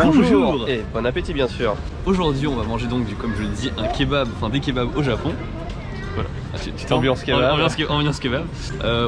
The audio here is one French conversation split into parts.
Bonjour. Et bon appétit bien sûr. Aujourd'hui on va manger donc comme je le dis un kebab, enfin des kebabs au Japon. Voilà, petite ambiance kebab. Ambiance kebab.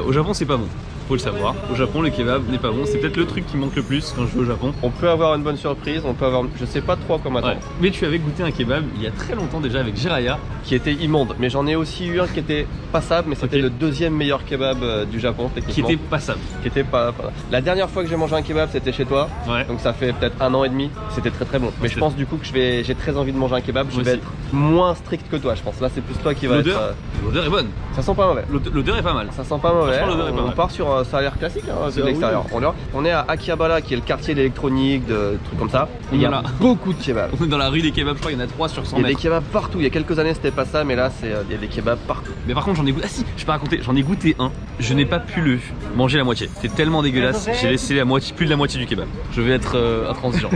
Au Japon c'est pas bon, faut le savoir. Au Japon le kebab n'est pas bon, c'est peut-être le truc qui manque le plus quand je vais au Japon. On peut avoir une bonne surprise, on peut avoir, je sais pas trop à quoi m'attendre. Ouais. Mais tu avais goûté un kebab il y a très longtemps déjà avec Jiraya. Qui était immonde, mais j'en ai aussi eu un qui était passable, mais c'était le deuxième meilleur kebab du Japon techniquement. Qui était passable. Qui était pas. La dernière fois que j'ai mangé un kebab c'était chez toi, ouais. Donc ça fait peut-être 1 an et demi, c'était très bon. Mais je pense du coup que j'ai très envie de manger un kebab, je vais être moins strict que toi je pense. Là c'est plus toi qui va être... L'odeur est bonne. Ça sent pas mauvais. L'odeur est pas mal. Ça sent pas mauvais. On part sur ça a l'air classique hein, de l'extérieur. Oui. On est à Akihabara qui est le quartier d'électronique, de trucs comme ça. Et il y a beaucoup de kebabs. On est dans la rue des kebabs, je crois, il y en a 3 sur 100 mètres. Il y a des kebabs partout. Il y a quelques années c'était pas ça, mais là il y a des kebabs partout. Mais par contre j'en ai goûté. Ah si, je peux raconter, j'en ai goûté un. Je n'ai pas pu le manger la moitié. C'était tellement dégueulasse, j'ai laissé la moitié, plus de la moitié du kebab. Je vais être intransigeant.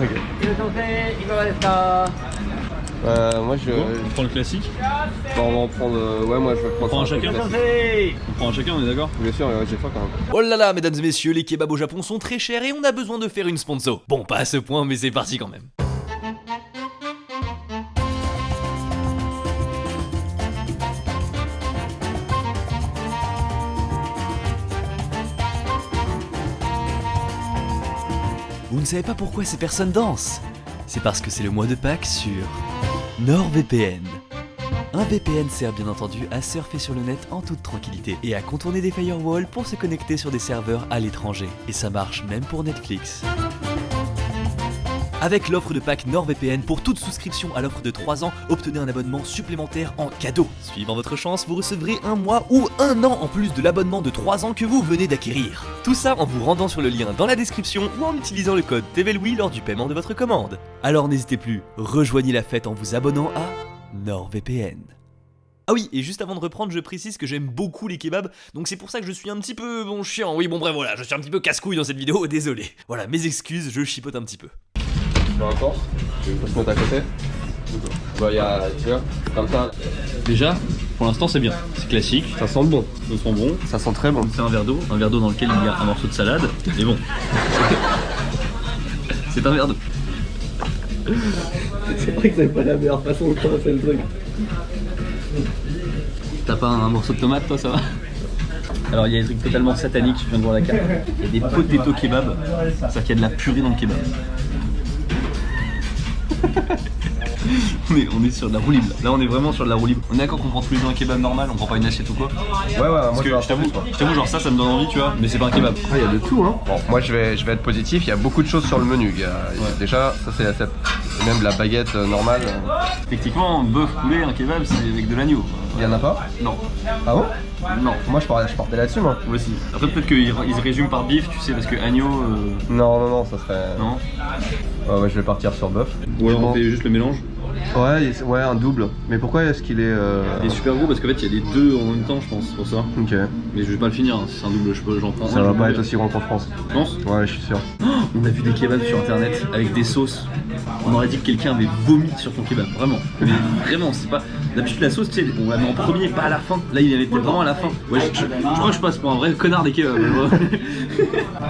Ok. Moi je. On prend le classique. Bon, on va en prendre. Ouais, moi je vais prendre. On prend un chacun. On prend un chacun, on est d'accord? Bien sûr, j'ai faim quand même. Oh là là, mesdames et messieurs, les kebabs au Japon sont très chers et on a besoin de faire une sponsor. Bon, pas à ce point, mais c'est parti quand même. Vous ne savez pas pourquoi ces personnes dansent? C'est parce que c'est le mois de Pâques sur NordVPN. Un VPN sert bien entendu à surfer sur le net en toute tranquillité et à contourner des firewalls pour se connecter sur des serveurs à l'étranger. Et ça marche même pour Netflix. Avec l'offre de pack NordVPN, pour toute souscription à l'offre de 3 ans, obtenez un abonnement supplémentaire en cadeau. Suivant votre chance, vous recevrez 1 mois ou 1 an en plus de l'abonnement de 3 ans que vous venez d'acquérir. Tout ça en vous rendant sur le lien dans la description ou en utilisant le code TVLWI lors du paiement de votre commande. Alors n'hésitez plus, rejoignez la fête en vous abonnant à NordVPN. Ah oui, et juste avant de reprendre, je précise que j'aime beaucoup les kebabs, donc c'est pour ça que je suis un petit peu chiant. Oui, bon bref, voilà, je suis un petit peu casse-couille dans cette vidéo, désolé. Voilà, mes excuses, je chipote un petit peu. Encore, je vais se mettre à côté. Bah, il y a, tu vois, comme ça. Déjà, pour l'instant, c'est bien. C'est classique. Ça sent bon. Ça sent bon. Ça sent très bon. C'est un verre d'eau dans lequel il y a un morceau de salade. Et bon, c'est un verre d'eau. C'est vrai que c'est pas la meilleure façon de commencer le truc. T'as pas un morceau de tomate, toi, ça va? Alors, il y a des trucs totalement sataniques, je viens de voir la carte. Il y a des potato kebab, c'est-à-dire qu'il y a de la purée dans le kebab. on est sur de la roue libre. Là on est vraiment sur de la roue libre. On est d'accord qu'on prend tous les deux un kebab normal, on prend pas une assiette ou quoi? Ouais, parce que je t'avoue genre ça me donne envie, tu vois, mais c'est pas un kebab. Ah, il y a de tout hein. Bon, moi je vais être positif, il y a beaucoup de choses sur le menu. Déjà ça c'est l'assiette, même de la baguette normale. Techniquement bœuf poulet, un kebab c'est avec de l'agneau. Il y en a pas? Non. Ah bon? Non. Moi je partais là-dessus moi. Moi aussi. Après peut-être qu'ils résument par bif, tu sais, parce que agneau... Non, ça serait... Non. Ouais, je vais partir sur bœuf. Ou alors on fait juste le mélange. Ouais, un double. Mais pourquoi est-ce qu'il est... Il est super gros parce qu'en fait il y a les deux en même temps je pense, pour ça. Ok. Mais je vais pas le finir, hein. Si c'est un double j'en prends un. Ça va pas être aussi grand qu'en France. Tu penses? Ouais, je suis sûr. On a vu des kebabs sur internet avec des sauces. On aurait dit que quelqu'un avait vomi sur ton kebab, vraiment. Mais vraiment, c'est pas... D'habitude la sauce, tu sais, on la met en premier, pas à la fin. Là il était vraiment à la fin. Ouais, je crois que je passe pour un vrai connard des kebabs.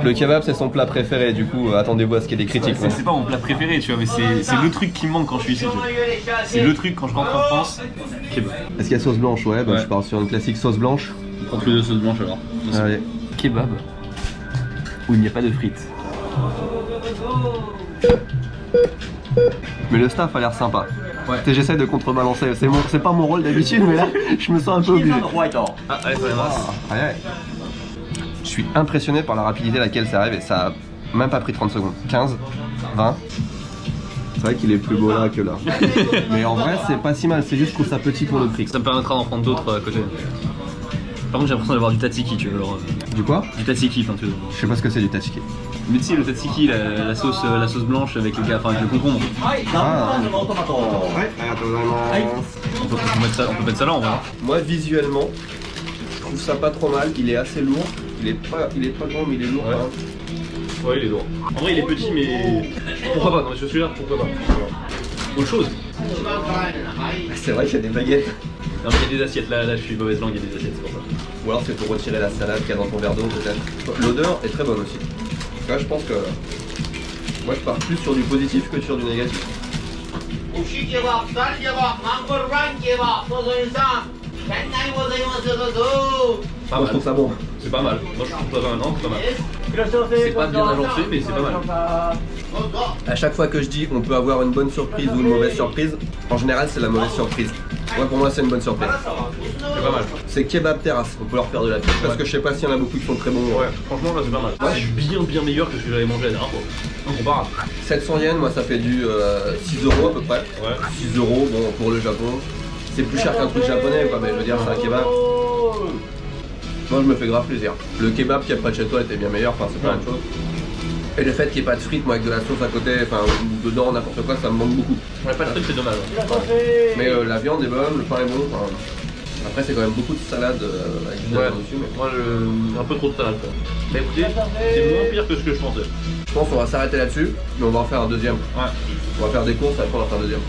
Le kebab c'est son plat préféré, du coup attendez-vous à ce qu'il y ait des critiques. C'est pas mon plat préféré, tu vois, mais c'est le truc qui me manque quand je suis ici, tu vois. C'est le truc quand je rentre en France, kebab. Est-ce qu'il y a sauce blanche? Ouais, bah, je pars sur une classique sauce blanche. On prend plus de sauce blanche alors. Allez. Kebab où il n'y a pas de frites. Mais le staff a l'air sympa. Ouais. J'essaie de contrebalancer, c'est pas mon rôle d'habitude, mais là je me sens un peu obligé. Ah, allez, Ouais. Je suis impressionné par la rapidité à laquelle ça arrive et ça a même pas pris 30 secondes. 15, 20. C'est vrai qu'il est plus beau là que là. Mais en vrai c'est pas si mal, c'est juste que je trouve ça petit pour le prix. Ça me permettra d'en prendre d'autres à côté. Par contre j'ai l'impression d'avoir du tatsiki, tu vois. Du quoi? Du tatsiki, enfin tu vois. Je sais pas ce que c'est du tatsiki. Mais tu sais le tatsiki, la sauce blanche avec le concombre. Ah. On peut mettre ça là en vrai. Moi visuellement, je trouve ça pas trop mal, il est assez lourd. Il est pas grand mais il est lourd. Ouais. Ouais, il est lourd. En vrai il est petit mais... Pourquoi pas? Non, je suis là, pourquoi pas? Autre chose. C'est vrai qu'il y a des baguettes. Non mais il y a des assiettes, là je suis mauvaise langue, il y a des assiettes, c'est pour ça. Ou alors c'est pour retirer la salade qu'il y a dans ton verre d'eau peut-être. L'odeur est très bonne aussi. Là je pense que Moi je pars plus sur du positif que sur du négatif. Uşi kebap, sal kebap, number one kebap. Toz insan. Kendine bozayması tozu. Moi je trouve ça bon. C'est pas mal. Moi je trouve ça non, c'est pas mal. C'est pas bien agencé, mais c'est pas mal. À chaque fois que je dis on peut avoir une bonne surprise ou une mauvaise surprise, en général c'est la mauvaise surprise. Ouais, pour moi c'est une bonne surprise. C'est pas mal. C'est kebab terrasse, on peut leur faire de la pub parce que je sais pas s'il y en a beaucoup qui sont très bons. Ouais, franchement là c'est pas mal. C'est bien meilleur que ce que j'avais mangé la dernière fois. Incomparable. 700 yens, moi ça fait du 6 euros à peu près. Ouais. 6 euros, bon pour le Japon. C'est plus cher qu'un truc japonais quoi, mais je veux dire c'est un kebab. Moi je me fais grave plaisir. Le kebab qui est près de chez toi était bien meilleur, enfin c'est pas la même chose. Et le fait qu'il n'y ait pas de frites, moi avec de la sauce à côté, enfin ou dedans, n'importe quoi, ça me manque beaucoup. Ouais, pas de truc, c'est dommage. Mais la viande est bonne, le pain est bon. Enfin, après c'est quand même beaucoup de salade avec du salade dessus. Mais... Moi un peu trop de salade. Mais écoutez, c'est moins pire que ce que je pensais. Je pense qu'on va s'arrêter là-dessus, mais on va en faire un deuxième. Ouais. On va faire des courses, après on va faire un deuxième.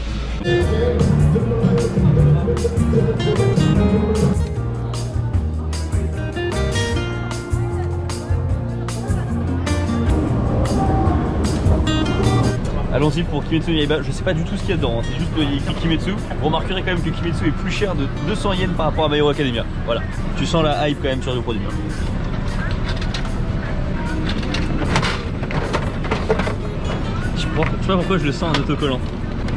Allons-y pour Kimetsu no Yaiba, je sais pas du tout ce qu'il y a dedans, hein. C'est juste qu'il y a écrit Kimetsu. Vous remarquerez quand même que Kimetsu est plus cher de 200 yens par rapport à My Hero Academia. Voilà, tu sens la hype quand même sur le produit. Je sais pas pourquoi je le sens en autocollant.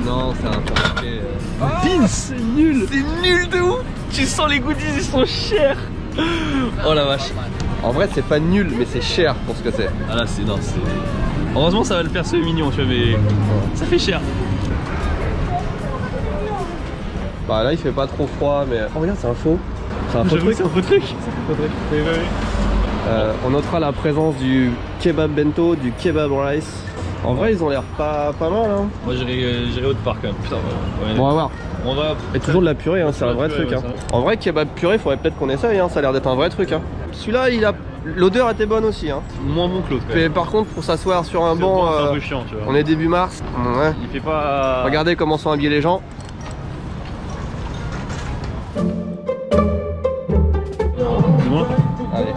Non, c'est un paquet. Vince, c'est nul. C'est nul de ouf. Tu sens les goodies, ils sont chers. Oh la vache. En vrai c'est pas nul, mais c'est cher pour ce que c'est. Ah là c'est... Non, c'est... Heureusement ça va le faire ce mignon, tu vois, mais ça fait cher. Bah là il fait pas trop froid, mais... Oh regarde, c'est un faux. C'est un faux truc. C'est un faux truc. On notera la présence du kebab bento, du kebab rice. En vrai ils ont l'air pas mal hein. Moi j'irai autre part quand même. Putain, ouais. Bon, on va voir. On va... Et toujours de la purée, hein, c'est un vrai truc. Ouais, Hein. En vrai, kebab purée, faudrait peut-être qu'on essaye, hein, ça a l'air d'être un vrai truc. Hein. Celui-là, l'odeur était bonne aussi. Hein. Moins bon que l'autre. Mais par contre, pour s'asseoir sur un banc, c'est un peu chiant, tu vois. on est début mars. Ouais. Il fait pas... Regardez comment sont habillés les gens. Dis-moi. Allez.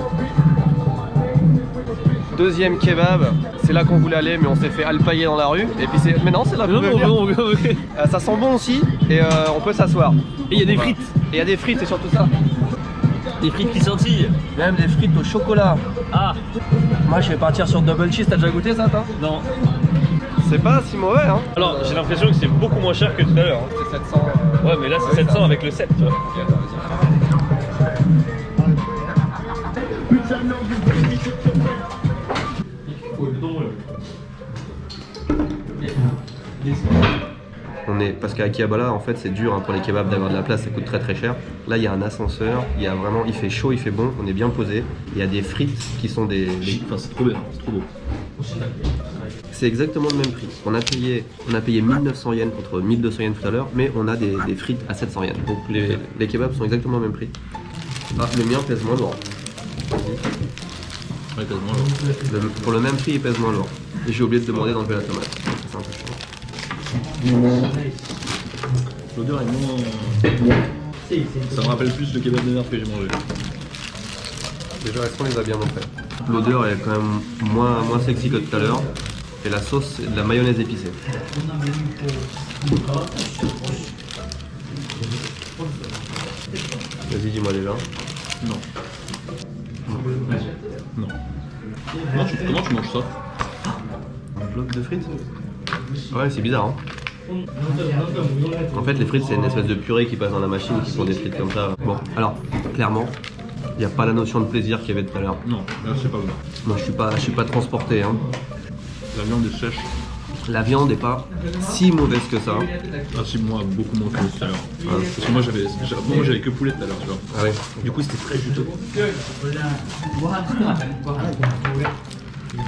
Deuxième kebab, c'est là qu'on voulait aller, mais on s'est fait alpaguer dans la rue. Et puis c'est. Mais non, c'est là qu'on veut venir. Ça sent bon aussi, et on peut s'asseoir. Et il y a des frites. Et il y a des frites, c'est surtout ça. Des frites qui scintillent. Même des frites au chocolat. Ah. Moi, je vais partir sur double cheese. T'as déjà goûté ça, toi? Non. C'est pas si mauvais, hein. Alors, j'ai l'impression que c'est beaucoup moins cher que tout à l'heure. Hein. C'est 700. Ouais, mais là c'est 700 avec le 7, tu vois. On est parce qu'à Akihabara en fait c'est dur hein, pour les kebabs d'avoir de la place, ça coûte très cher. Là il y a un ascenseur, il y a vraiment, il fait chaud, il fait bon, on est bien posé. Il y a des frites qui sont des... Enfin c'est trop bien, c'est trop beau. C'est exactement le même prix. On a payé 1900 yens contre 1200 yens tout à l'heure, mais on a des frites à 700 yens. Donc les kebabs sont exactement le même prix. Ah, le mien pèse moins lourd. Ouais, pèse moins lourd. Pour le même prix il pèse moins lourd. Et j'ai oublié de demander d'enlever la tomate. C'est un peu chiant. L'odeur est moins... Ça me rappelle plus le kebab de merde que j'ai mangé. Déjà, est-ce qu'on les a bien montrés? L'odeur est quand même moins sexy que tout à l'heure. Et la sauce, c'est de la mayonnaise épicée. Vas-y, dis-moi déjà. Non. Non. Comment tu manges ça? Un bloc de frites? Ouais, c'est bizarre, hein. En fait, les frites, c'est une espèce de purée qui passe dans la machine, qui font des frites comme ça. Bon, alors, clairement, il n'y a pas la notion de plaisir qu'il y avait tout à l'heure. Non, là c'est pas bon. Moi, je suis pas transporté, hein. La viande est sèche. La viande n'est pas si mauvaise que ça. Ah si, moi beaucoup moins que tout à l'heure. Ouais. Parce que moi j'avais que poulet tout à l'heure, tu vois. Ah oui. Du coup c'était très juteux.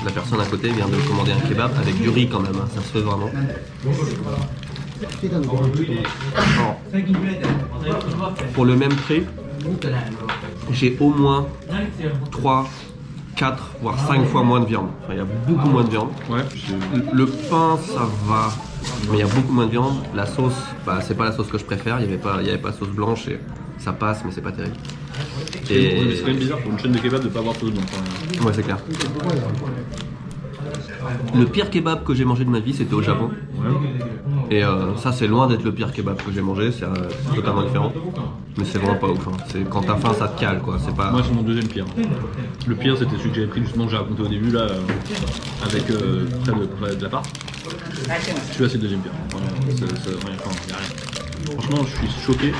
La personne à côté vient de commander un kebab avec du riz quand même, hein. Ça se fait vraiment. Alors, pour le même prix, j'ai au moins 3, 4, voire 5 fois moins de viande. Enfin, il y a beaucoup moins de viande. Ouais. Le pain, ça va, mais il y a beaucoup moins de viande. La sauce, bah, c'est pas la sauce que je préfère. Il n'y avait pas de sauce blanche et ça passe, mais c'est pas terrible. Et c'est quand même bizarre pour une chaîne de kebab de pas avoir de sauce blanche. Ouais, c'est clair. Le pire kebab que j'ai mangé de ma vie, c'était au Japon. Et ça, c'est loin d'être le pire kebab que j'ai mangé, c'est totalement différent. Mais c'est vraiment pas ouf. Hein. C'est quand t'as faim, ça te cale quoi. C'est pas. Moi, c'est mon deuxième pire. Le pire, c'était celui que j'avais pris justement, que j'ai raconté au début là, avec près de la part. Celui-là, c'est le deuxième pire. Enfin, y a rien. Franchement, je suis choqué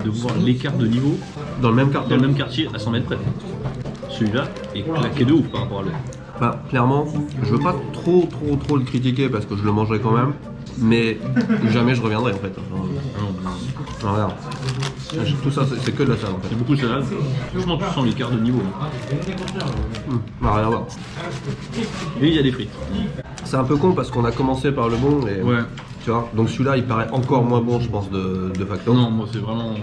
de voir l'écart de niveau Dans le même quartier. dans le même quartier à 100 mètres près. Celui-là est claqué de ouf par rapport à l'autre. Bah, clairement, je veux pas trop le critiquer parce que je le mangerai quand même. Mais jamais je reviendrai en fait. Non, regarde. Tout ça, c'est que de la salade en fait. C'est beaucoup de salade. Franchement, tu sens l'écart de niveau. Bah, rien à voir. Et il y a des frites. C'est un peu con parce qu'on a commencé par le bon et. Ouais. Tu vois, donc celui-là il paraît encore moins bon je pense de facto. Non, moi c'est vraiment.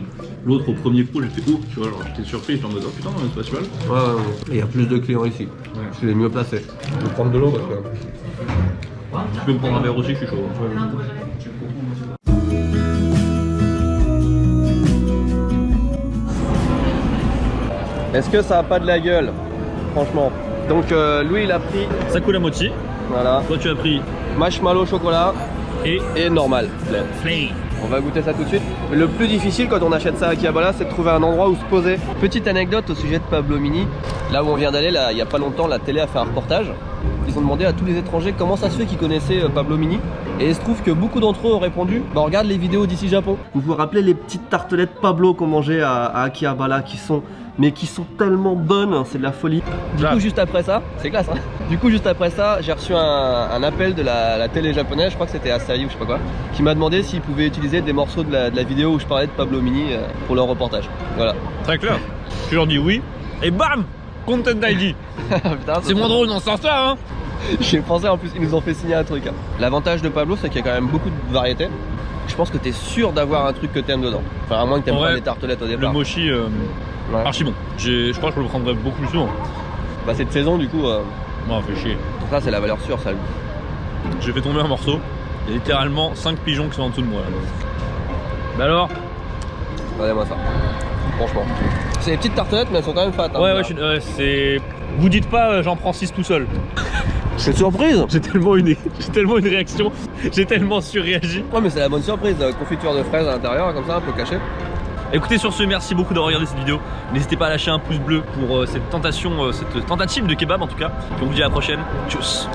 L'autre au premier coup, j'ai fait oh, tu vois, genre j'étais surpris, j'étais en mode oh putain, c'est pas celui-là. Ouais. Et il y a plus de clients ici. Je l'ai mieux placé. Je vais prendre de l'eau parce que. Tu peux me prendre un verre aussi, je suis chaud. Est-ce que ça a pas de la gueule? Franchement. Donc Louis il a pris. Sakura mochi. Voilà. Toi tu as pris Marshmallow chocolat et normal. Flame. On va goûter ça tout de suite. Le plus difficile quand on achète ça à Akihabara, c'est de trouver un endroit où se poser. Petite anecdote au sujet de Pablo Mini. Là où on vient d'aller, il y a pas longtemps, la télé a fait un reportage. Ils ont demandé à tous les étrangers comment ça se fait qu'ils connaissaient Pablo Mini. Et il se trouve que beaucoup d'entre eux ont répondu bah regarde les vidéos d'ici Japon. Vous vous rappelez les petites tartelettes Pablo qu'on mangeait à Akihabara qui sont tellement bonnes, c'est de la folie. Du coup juste après ça, c'est classe hein. Du coup juste après ça, j'ai reçu un appel de la télé japonaise, je crois que c'était Asahi ou je sais pas quoi, qui m'a demandé s'ils pouvaient utiliser des morceaux de la vidéo où je parlais de Pablo Mini pour leur reportage. Voilà. Très clair. Je leur dis oui et bam, Content ID. C'est moins drôle dans ce sens-là hein. J'ai pensé en plus, ils nous ont fait signer un truc. Hein. L'avantage de Pablo, c'est qu'il y a quand même beaucoup de variétés. Je pense que t'es sûr d'avoir un truc que t'aimes dedans. Enfin, à moins que t'aimes pas les tartelettes au départ. Le mochi, archi bon. Je crois que je le prendrais beaucoup plus souvent. Bah, c'est de saison du coup. Non, fait chier. Donc là, c'est la valeur sûre, ça. J'ai fait tomber un morceau. Il y a littéralement 5 pigeons qui sont en dessous de moi. Là. Bah alors Regardez-moi ça. Franchement. C'est des petites tartelettes, mais elles sont quand même fat. Hein, ouais, c'est. Vous dites pas, j'en prends 6 tout seul. C'est surprise. J'ai tellement une réaction, j'ai tellement surréagi. Ouais mais c'est la bonne surprise, confiture de fraises à l'intérieur, comme ça un peu caché. Écoutez sur ce, merci beaucoup d'avoir regardé cette vidéo. N'hésitez pas à lâcher un pouce bleu pour cette tentative de kebab en tout cas. Et on vous dit à la prochaine. Tchuss.